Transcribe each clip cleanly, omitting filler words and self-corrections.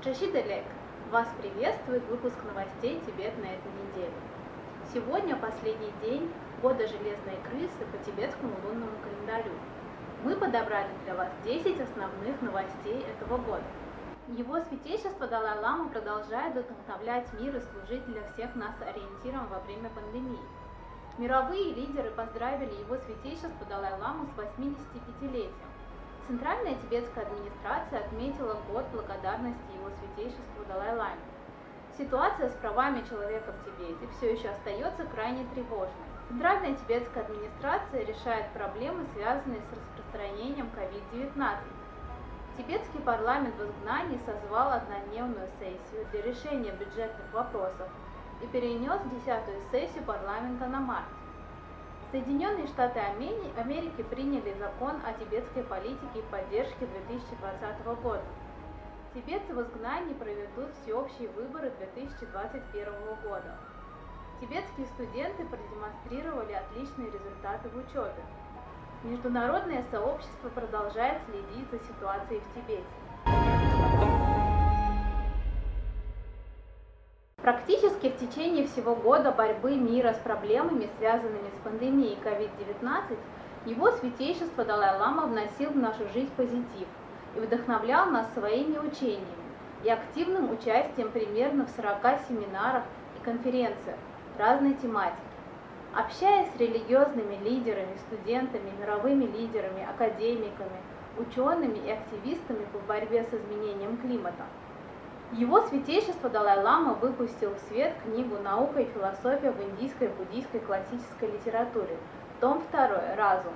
Чашиделек! Вас приветствует выпуск новостей Тибет на этой неделе. Сегодня последний день года железной крысы по тибетскому лунному календарю. Мы подобрали для вас 10 основных новостей этого года. Его святейшество Далай-лама продолжает вдохновлять мир и служить для всех нас ориентиром во время пандемии. Мировые лидеры поздравили его святейшество Далай-ламу с 85-летием. Центральная тибетская администрация отметила год благодарности его святейшеству Далай-ламе. Ситуация с правами человека в Тибете все еще остается крайне тревожной. Центральная тибетская администрация решает проблемы, связанные с распространением COVID-19. Тибетский парламент в изгнании созвал однодневную сессию для решения бюджетных вопросов и перенес 10-ю сессию парламента на март. Соединенные Штаты Америки приняли закон о тибетской политике и поддержке 2020 года. Тибетцы в изгнании проведут всеобщие выборы 2021 года. Тибетские студенты продемонстрировали отличные результаты в учебе. Международное сообщество продолжает следить за ситуацией в Тибете. Практически в течение всего года борьбы мира с проблемами, связанными с пандемией COVID-19, его святейшество Далай-лама вносил в нашу жизнь позитив и вдохновлял нас своими учениями и активным участием примерно в 40 семинарах и конференциях разной тематики. Общаясь с религиозными лидерами, студентами, мировыми лидерами, академиками, учеными и активистами по борьбе с изменением климата, его святейшество Далай-лама выпустил в свет книгу «Наука и философия в индийской и буддийской классической литературе», том 2 «Разум».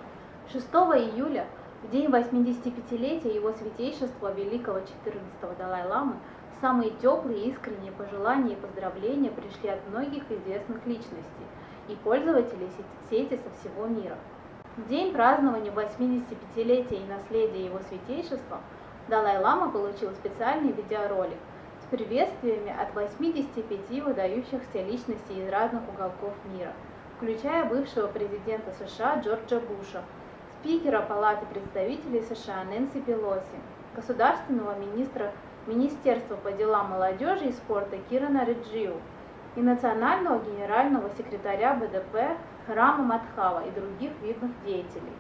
6 июля, в день 85-летия его святейшества великого 14-го Далай-ламы, самые теплые и искренние пожелания и поздравления пришли от многих известных личностей и пользователей сети со всего мира. В день празднования 85-летия и наследия его святейшества Далай-лама получил специальный видеоролик с приветствиями от 85 выдающихся личностей из разных уголков мира, включая бывшего президента США Джорджа Буша, спикера Палаты представителей США Нэнси Пелоси, государственного Министерства по делам молодежи и спорта Кирана Риджиу и национального генерального секретаря БДП Рама Мадхава и других видных деятелей.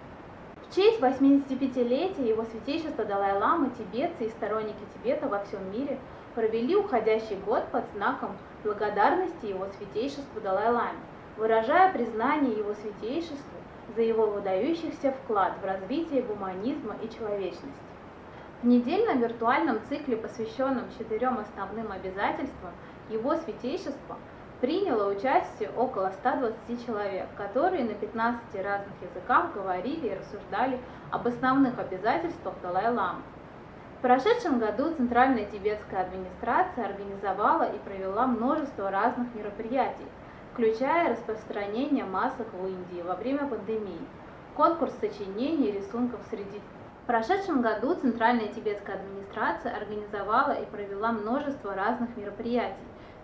В честь 85-летия его святейшества Далай-ламы тибетцы и сторонники Тибета во всем мире провели уходящий год под знаком благодарности его святейшеству Далай-ламе, выражая признание его святейшеству за его выдающийся вклад в развитие гуманизма и человечности. В недельном виртуальном цикле, посвященном 4 основным обязательствам, его святейшество приняло участие около 120 человек, которые на 15 разных языках говорили и рассуждали об основных обязательствах Далай-ламы. В прошедшем году Центральная тибетская администрация организовала и провела множество разных мероприятий, включая распространение масок в Индии во время пандемии, конкурс сочинений и рисунков среди. В прошедшем году Центральная тибетская администрация организовала и провела множество разных мероприятий,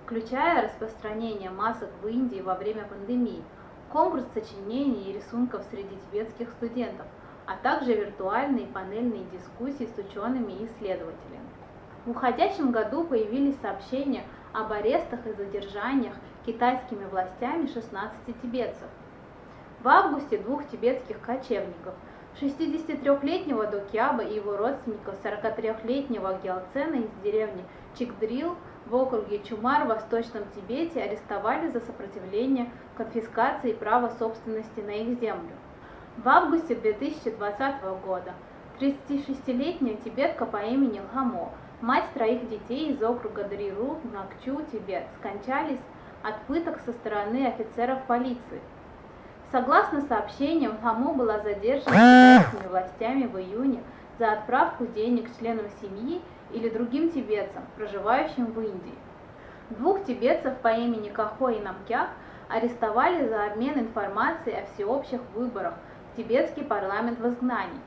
включая распространение масок в Индии во время пандемии, конкурс сочинений и рисунков среди тибетских студентов, а также виртуальные панельные дискуссии с учеными и исследователями. В уходящем году появились сообщения об арестах и задержаниях китайскими властями 16 тибетцев. В августе 2 тибетских кочевников, 63-летнего Докьяба и его родственников 43-летнего Гялцена из деревни Чикдрил в округе Чумар в Восточном Тибете арестовали за сопротивление конфискации права собственности на их землю. В августе 2020 года 36-летняя тибетка по имени Лхамо, мать 3 детей из округа Дриру, Накчу, Тибет, скончались от пыток со стороны офицеров полиции. Согласно сообщениям, Лхамо была задержана китайскими властями в июне за отправку денег членам семьи или другим тибетцам, проживающим в Индии. 2 тибетцев по имени Кахо и Намкях арестовали за обмен информацией о всеобщих выборах в тибетский парламент в изгнании.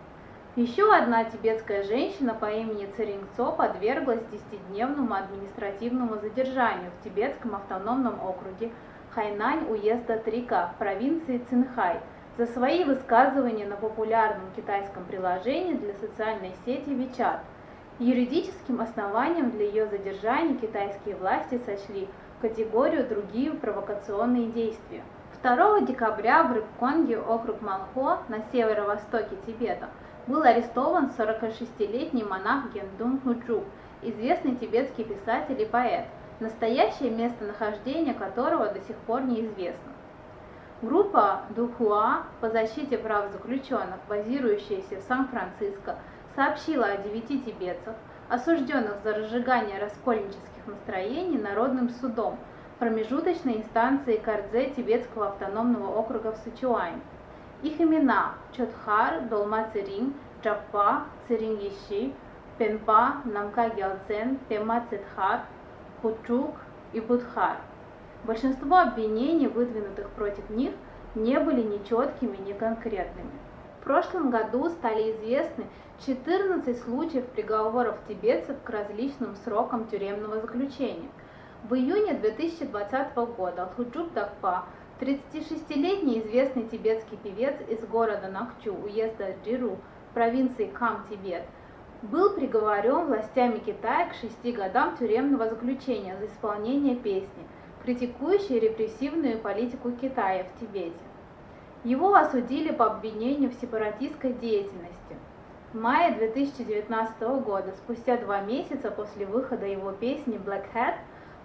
Еще одна тибетская женщина по имени Церингцо подверглась 10-дневному административному задержанию в тибетском автономном округе Хайнань уезда Трика в провинции Цинхай за свои высказывания на популярном китайском приложении для социальной сети WeChat Юридическим основанием для ее задержания китайские власти сочли категорию «другие провокационные действия». 2 декабря в Рыбконге, округ Малхо, на северо-востоке Тибета, был арестован 46-летний монах Гендун Худжу, известный тибетский писатель и поэт, настоящее местонахождение которого до сих пор неизвестно. Группа Духуа по защите прав заключенных, базирующаяся в Сан-Франциско, сообщила о 9 тибетцах, осужденных за разжигание раскольнических настроений, народным судом промежуточной инстанции Кардзе Тибетского автономного округа в Сычуане. Их имена – Чотхар, Долма Цирин, Джаппа, Цирингиши, Пенпа, Намка Гялцен, Пема Цитхар, Хучук и Будхар. Большинство обвинений, выдвинутых против них, не были ни четкими, ни конкретными. В прошлом году стали известны 14 случаев приговоров тибетцев к различным срокам тюремного заключения. В июне 2020 года Худжуб Дакпа, 36-летний известный тибетский певец из города Накчу, уезда Джиру, провинции Кам-Тибет, был приговорен властями Китая к 6 годам тюремного заключения за исполнение песни, критикующей репрессивную политику Китая в Тибете. Его осудили по обвинению в сепаратистской деятельности. В мае 2019 года, спустя 2 месяца после выхода его песни «Black Hat»,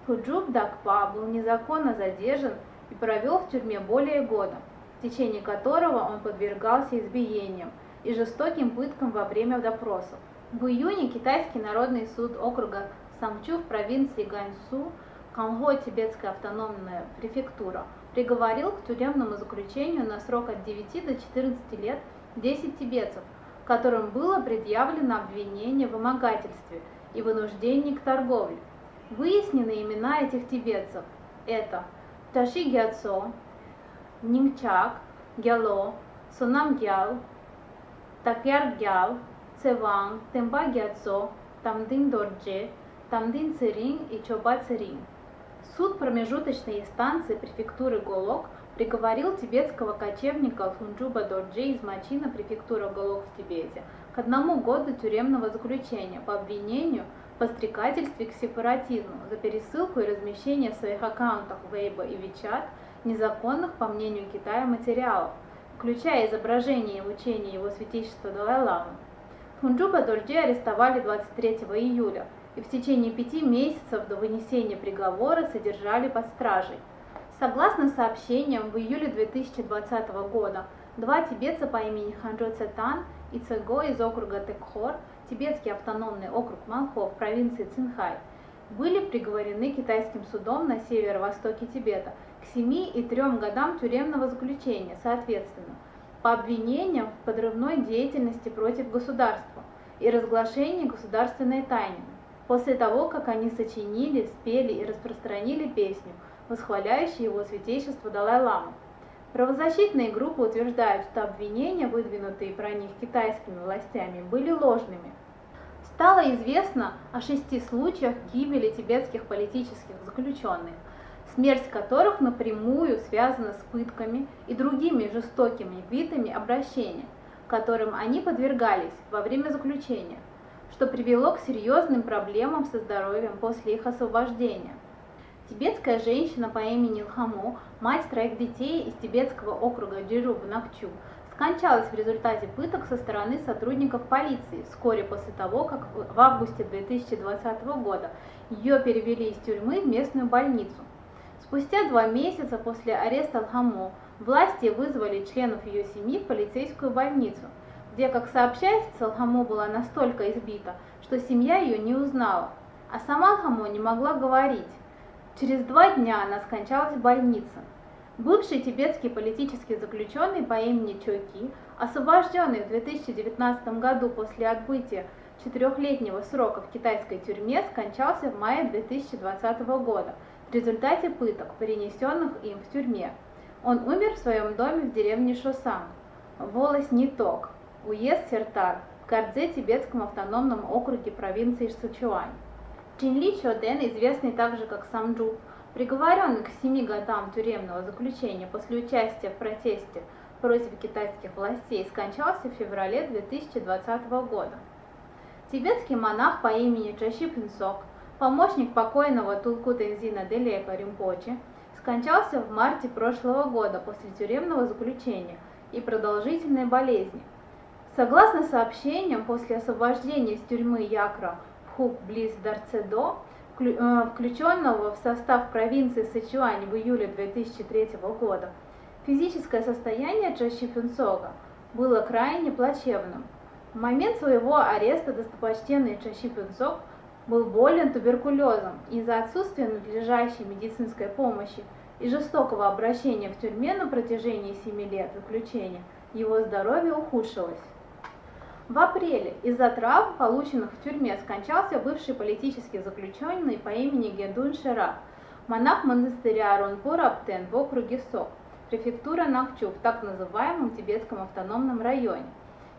Худжуб Дакпа был незаконно задержан и провел в тюрьме более года, в течение которого он подвергался избиениям и жестоким пыткам во время допросов. В июне Китайский народный суд округа Сангчу в провинции Ганьсу, Канхо, Тибетская автономная префектура, приговорил к тюремному заключению на срок от 9 до 14 лет 10 тибетцев, которым было предъявлено обвинение в вымогательстве и вынуждении к торговле. Выяснены имена этих тибетцев – это Таши Гяцо, Нингчак, Гяло, Сонам Гял, Такяр Гял, Цеванг, Темпа Гяцо, Тамдин Дордже, Тамдин Цирин и Чоба Цирин. Суд промежуточной инстанции префектуры Голок приговорил тибетского кочевника Хунджуба Дордже из Мачина, префектура Голок в Тибете, к 1 году тюремного заключения по обвинению в подстрекательстве к сепаратизму за пересылку и размещение в своих аккаунтах Weibo и WeChat незаконных, по мнению Китая, материалов, включая изображение и учение его святейшества Далай-ламы. Хунджуба Дордже арестовали 23 июля и в течение 5 месяцев до вынесения приговора содержали под стражей. Согласно сообщениям, в июле 2020 года 2 тибетца по имени Ханчжо Цетан и Цего из округа Текхор, Тибетский автономный округ Малхо в провинции Цинхай, были приговорены китайским судом на северо-востоке Тибета к 7 и 3 годам тюремного заключения, соответственно, по обвинениям в подрывной деятельности против государства и разглашении государственной тайны, после того, как они сочинили, спели и распространили песню, восхваляющую его святейшество Далай-ламу. Правозащитные группы утверждают, что обвинения, выдвинутые про них китайскими властями, были ложными. Стало известно о 6 случаях гибели тибетских политических заключенных, смерть которых напрямую связана с пытками и другими жестокими видами обращения, которым они подвергались во время заключения, что привело к серьезным проблемам со здоровьем после их освобождения. Тибетская женщина по имени Лхамо, мать 3 детей из тибетского округа Джиру в Накчу, скончалась в результате пыток со стороны сотрудников полиции вскоре после того, как в августе 2020 года ее перевели из тюрьмы в местную больницу. Спустя 2 месяца после ареста Лхамо власти вызвали членов ее семьи в полицейскую больницу, где, как сообщается, Лхамо была настолько избита, что семья ее не узнала, а сама Лхамо не могла говорить. Через 2 дня она скончалась в больнице. Бывший тибетский политический заключенный по имени Чойки, освобожденный в 2019 году после отбытия 4-летнего срока в китайской тюрьме, скончался в мае 2020 года в результате пыток, перенесенных им в тюрьме. Он умер в своем доме в деревне Шосан, волость Ниток, уезд Сертар, в Кардзе Тибетском автономном округе провинции Сычуань. Чинли Чоден, известный также как Самджу, приговоренный к 7 годам тюремного заключения после участия в протесте против китайских властей, скончался в феврале 2020 года. Тибетский монах по имени Чащи Пинсок, помощник покойного Тулку Тензина Делека Римпоче, скончался в марте прошлого года после тюремного заключения и продолжительной болезни. Согласно сообщениям, после освобождения из тюрьмы Якра в Пхук близ Дарцедо, включенного в состав провинции Сычуань в июле 2003 года, физическое состояние Чащи Пинсока было крайне плачевным. В момент своего ареста достопочтенный Чащи Пинсок был болен туберкулезом. Из-за отсутствия надлежащей медицинской помощи и жестокого обращения в тюрьме на протяжении 7 лет заключения его здоровье ухудшилось. В апреле из-за травм, полученных в тюрьме, скончался бывший политический заключенный по имени Гедун Шера, монах монастыря Ронпур-Аптен в округе Сок, префектура Накчу в так называемом Тибетском автономном районе.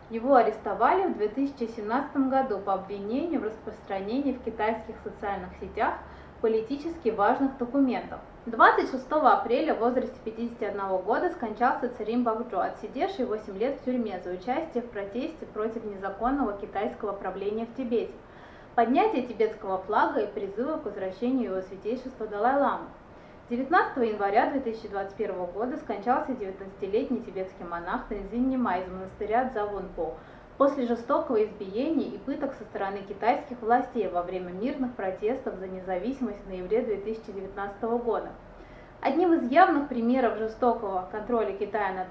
Его арестовали в 2017 году по обвинению в распространении в китайских социальных сетях политически важных документов. 26 апреля в возрасте 51 года скончался Царим Бакджо, отсидевший 8 лет в тюрьме за участие в протесте против незаконного китайского правления в Тибете, поднятия тибетского флага и призыва к возвращению его святейшества Далай-ламы. 19 января 2021 года скончался 19-летний тибетский монах Тензин Нимай из монастыря Цзавунпо после жестокого избиения и пыток со стороны китайских властей во время мирных протестов за независимость в ноябре 2019 года. Одним из явных примеров жестокого контроля Китая над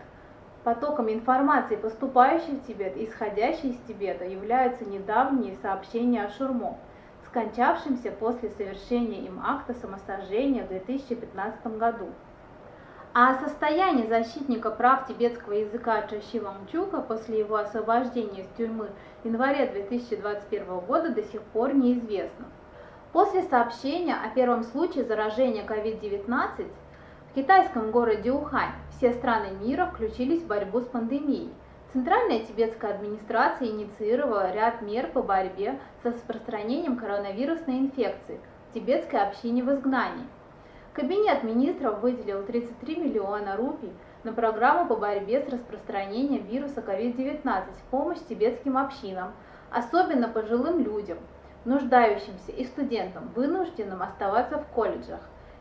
потоком информации, поступающей в Тибет и исходящей из Тибета, являются недавние сообщения о Шурмо, скончавшемся после совершения им акта самосожжения в 2015 году. А о состоянии защитника прав тибетского языка Чащи Вангчука после его освобождения из тюрьмы в январе 2021 года до сих пор неизвестно. После сообщения о первом случае заражения COVID-19 в китайском городе Ухань все страны мира включились в борьбу с пандемией. Центральная тибетская администрация инициировала ряд мер по борьбе с распространением коронавирусной инфекции в тибетской общине в изгнании. Кабинет министров выделил 33 миллиона рупий на программу по борьбе с распространением вируса COVID-19 в помощь тибетским общинам, особенно пожилым людям, нуждающимся и студентам, вынужденным оставаться в колледжах.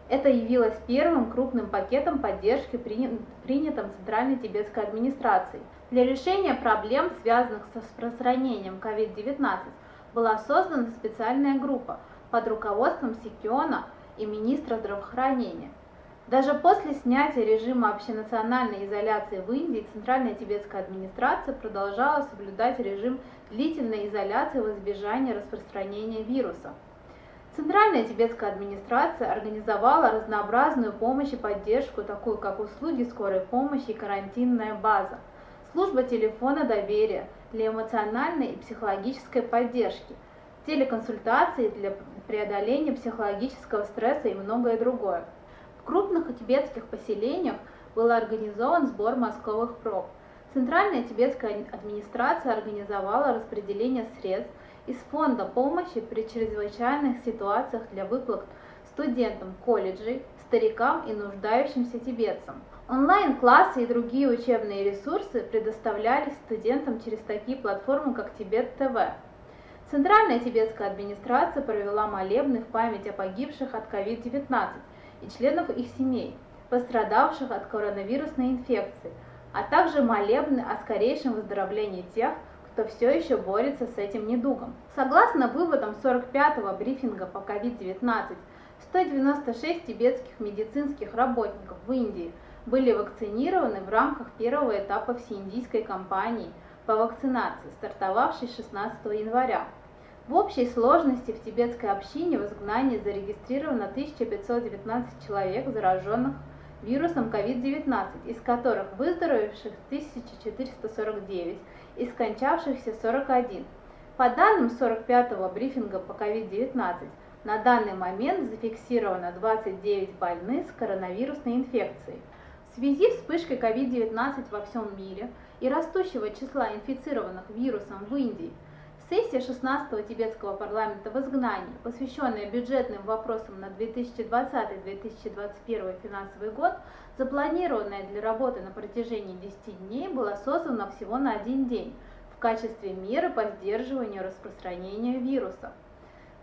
Это явилось первым крупным пакетом поддержки, принятым Центральной тибетской администрацией. Для решения проблем, связанных с распространением COVID-19, была создана специальная группа под руководством Сикиона и министра здравоохранения. Даже после снятия режима общенациональной изоляции в Индии Центральная тибетская администрация продолжала соблюдать режим длительной изоляции в избежание распространения вируса. Центральная тибетская администрация организовала разнообразную помощь и поддержку, такую как услуги скорой помощи и карантинная база, служба телефона доверия для эмоциональной и психологической поддержки, телеконсультации для преодоления психологического стресса и многое другое. В крупных тибетских поселениях был организован сбор мозговых проб. Центральная тибетская администрация организовала распределение средств из фонда помощи при чрезвычайных ситуациях для выплат студентам колледжей, старикам и нуждающимся тибетцам. Онлайн-классы и другие учебные ресурсы предоставлялись студентам через такие платформы, как Тибет ТВ. Центральная тибетская администрация провела молебны в память о погибших от COVID-19 и членов их семей, пострадавших от коронавирусной инфекции, а также молебны о скорейшем выздоровлении тех, кто все еще борется с этим недугом. Согласно выводам 45-го брифинга по COVID-19, 196 тибетских медицинских работников в Индии были вакцинированы в рамках первого этапа всеиндийской кампании по вакцинации, стартовавшей 16 января. В общей сложности в тибетской общине в изгнании зарегистрировано 1519 человек, зараженных вирусом COVID-19, из которых выздоровевших 1449 и скончавшихся 41. По данным 45-го брифинга по COVID-19, на данный момент зафиксировано 29 больных с коронавирусной инфекцией. В связи с вспышкой COVID-19 во всем мире и растущего числа инфицированных вирусом в Индии, сессия 16-го тибетского парламента в изгнании, посвященная бюджетным вопросам на 2020-2021 финансовый год, запланированная для работы на протяжении 10 дней, была созвана всего на один день, в в качестве меры по сдерживанию распространения вируса.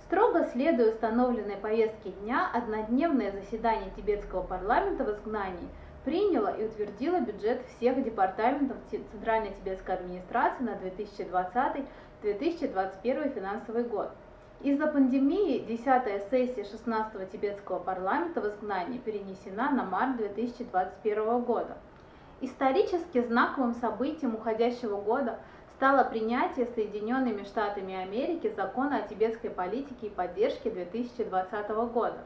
Строго следуя установленной повестке дня, однодневное заседание тибетского парламента в изгнании приняло и утвердило бюджет всех департаментов Центральной тибетской администрации на 2020-2021 финансовый год. Из-за пандемии 10-я сессия 16-го тибетского парламента в изгнании перенесена на март 2021 года. Исторически знаковым событием уходящего года стало принятие Соединенными Штатами Америки закона о тибетской политике и поддержке 2020 года.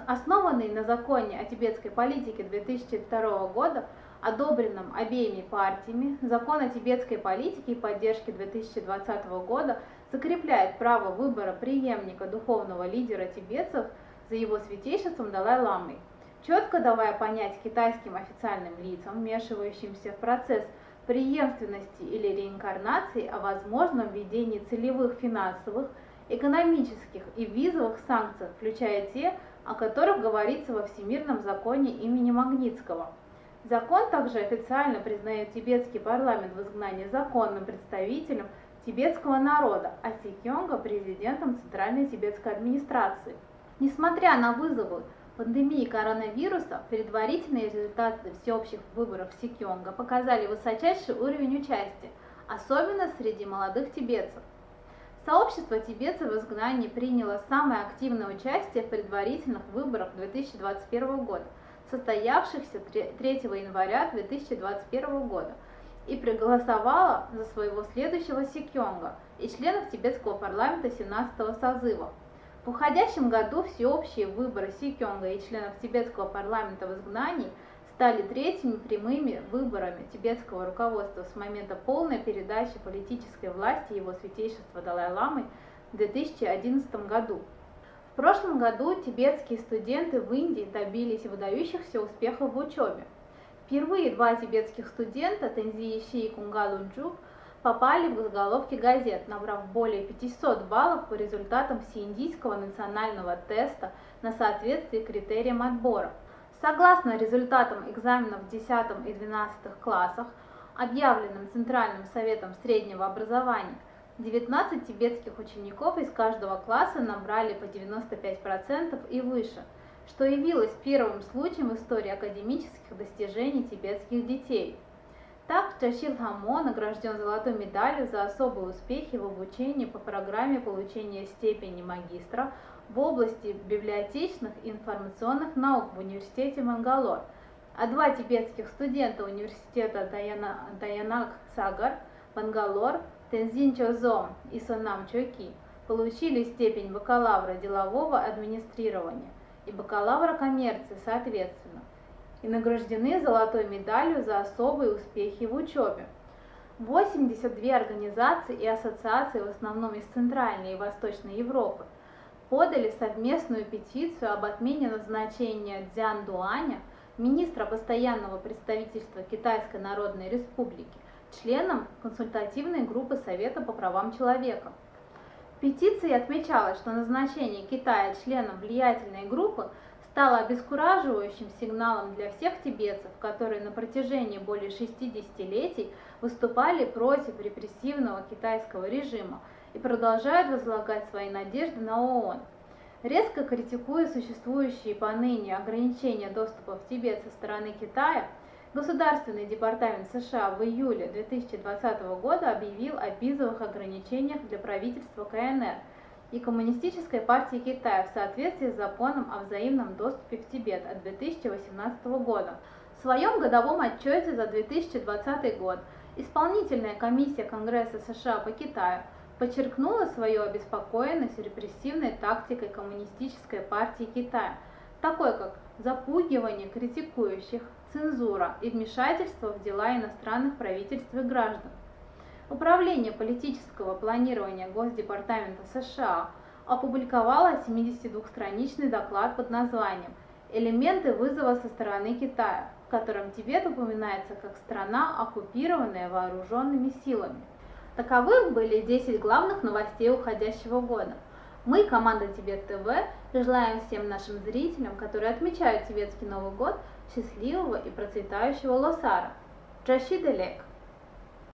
Основанный на законе о тибетской политике 2002 года, одобренном обеими партиями, закон о тибетской политике и поддержке 2020 года закрепляет право выбора преемника духовного лидера тибетцев за его святейшеством Далай-ламой, четко давая понять китайским официальным лицам, вмешивающимся в процесс преемственности или реинкарнации, о возможном введении целевых финансовых, экономических и визовых санкций, включая те, о которых говорится во Всемирном законе имени Магнитского. Закон также официально признает тибетский парламент в изгнании законным представителем тибетского народа, а Сикьонга президентом Центральной тибетской администрации. Несмотря на вызовы пандемии коронавируса, предварительные результаты всеобщих выборов Сикьонга показали высочайший уровень участия, особенно среди молодых тибетцев. Сообщество тибетцев в изгнании приняло самое активное участие в предварительных выборах 2021 года, состоявшихся 3 января 2021 года, и проголосовало за своего следующего Сикьонга и членов тибетского парламента 17-го созыва. В уходящем году всеобщие выборы Сикьонга и членов тибетского парламента в изгнании стали третьими прямыми выборами тибетского руководства с момента полной передачи политической власти его святейшества Далай-ламы в 2011 году. В прошлом году тибетские студенты в Индии добились выдающихся успехов в учебе. Впервые 2 тибетских студента, Тензи Иши и Кунга Лунчжук, попали в заголовки газет, набрав более 500 баллов по результатам всеиндийского национального теста на соответствие критериям отбора. Согласно результатам экзаменов в 10 и 12 классах, объявленным Центральным советом среднего образования, 19 тибетских учеников из каждого класса набрали по 95% и выше, что явилось первым случаем в истории академических достижений тибетских детей. Так, Чашил Хамо награжден золотой медалью за особые успехи в обучении по программе получения степени магистра в области библиотечных и информационных наук в университете Мангалор, а 2 тибетских студента университета Даянак Сагар, Бангалор, Тензин Чозом и Сонам Чоки получили степень бакалавра делового администрирования и бакалавра коммерции соответственно, и награждены золотой медалью за особые успехи в учебе. 82 организации и ассоциации, в основном из Центральной и Восточной Европы, подали совместную петицию об отмене назначения Цзян Дуаня, министра постоянного представительства Китайской Народной Республики, членом консультативной группы Совета по правам человека. В петиции отмечалось, что назначение Китая членом влиятельной группы стало обескураживающим сигналом для всех тибетцев, которые на протяжении более 60-летий выступали против репрессивного китайского режима и продолжают возлагать свои надежды на ООН. Резко критикуя существующие поныне ограничения доступа в Тибет со стороны Китая, Государственный департамент США в июле 2020 года объявил о визовых ограничениях для правительства КНР и Коммунистической партии Китая в соответствии с законом о взаимном доступе в Тибет от 2018 года. В своем годовом отчете за 2020 год Исполнительная комиссия Конгресса США по Китаю подчеркнула свою обеспокоенность репрессивной тактикой Коммунистической партии Китая, такой как запугивание критикующих, цензура и вмешательство в дела иностранных правительств и граждан. Управление политического планирования Госдепартамента США опубликовало 72-страничный доклад под названием «Элементы вызова со стороны Китая», в котором Тибет упоминается как страна, оккупированная вооруженными силами. Таковы были 10 главных новостей уходящего года. Мы, команда Тибет ТВ, желаем всем нашим зрителям, которые отмечают тибетский Новый год, счастливого и процветающего Лосара. Джаши Делек.